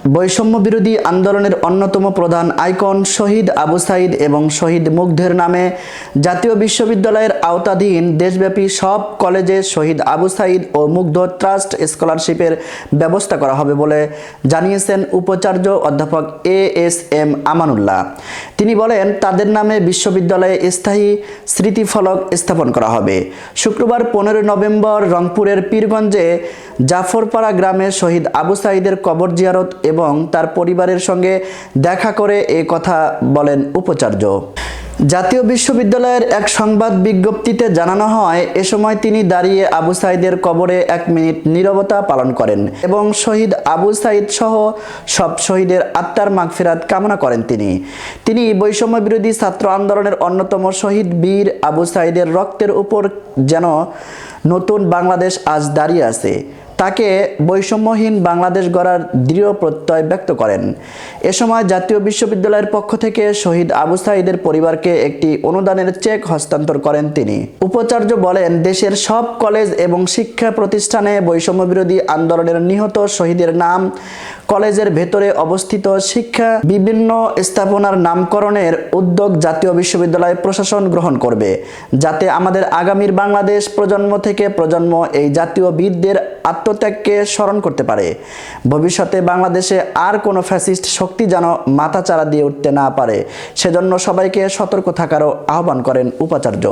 বৈষম্য বিরোধী আন্দোলনের অন্যতম প্রধান আইকন শহীদ আবু সাঈদ এবং শহীদ মুগ্ধের নামে জাতীয় বিশ্ববিদ্যালয়ের আওতাধীন দেশব্যাপী সব কলেজে শহীদ আবু সাঈদ ও মুগ্ধ ট্রাস্ট স্কলারশিপের ব্যবস্থা করা হবে বলে জানিয়েছেন উপাচার্য অধ্যাপক এএসএম আমানুল্লাহ। তিনি বলেন, তাদের নামে বিশ্ববিদ্যালয়ে স্থায়ী স্মৃতিফলক স্থাপন করা হবে। শুক্রবার 15 নভেম্বর রংপুরের পীরগঞ্জে জাফরপাড়া গ্রামে শহীদ আবু সাঈদের কবর জিয়ারত এবং তার পরিবারের সঙ্গে দেখা করে এই কথা বলেন উপাচার্য। জাতীয় বিশ্ববিদ্যালয়ের এক সংবাদ বিজ্ঞপ্তিতে জানানো হয়, এ সময় তিনি দাঁড়িয়ে আবু সাঈদের কবরে 1 মিনিট নীরবতা পালন করেন এবং শহীদ আবু সাঈদ সহ সব শহীদের আত্মার মাগফিরাত কামনা করেন। তিনি বৈষম্য বিরোধী ছাত্র আন্দোলনের অন্যতম শহীদ বীর আবু সাঈদের রক্তের উপর যেন নতুন বাংলাদেশ আজ দাঁড়িয়ে আছে, তাকে বৈষম্যহীন বাংলাদেশ গড়ার দৃঢ় প্রত্যয় ব্যক্ত করেন। এ সময় জাতীয় বিশ্ববিদ্যালয়ের পক্ষ থেকে শহীদ আবু সাঈদের পরিবারকে একটি অনুদানের চেক হস্তান্তর করেন তিনি। উপাচার্য বলেন, দেশের সব কলেজ এবং শিক্ষা প্রতিষ্ঠানে বৈষম্য বিরোধী আন্দোলনের নিহত শহীদের নাম, কলেজের ভেতরে অবস্থিত শিক্ষা বিভিন্ন স্থাপনার নামকরণের উদ্যোগ জাতীয় বিশ্ববিদ্যালয় প্রশাসন গ্রহণ করবে, যাতে আমাদের আগামীর বাংলাদেশ প্রজন্ম থেকে প্রজন্ম এই জাতীয় বীরদের আত্মত্যাগকে স্মরণ করতে পারে। ভবিষ্যতে বাংলাদেশে আর কোনো ফ্যাসিস্ট শক্তি যেন মাথাচাড়া দিয়ে উঠতে না পারে, সেজন্য সবাইকে সতর্ক থাকারও আহ্বান করেন উপাচার্য।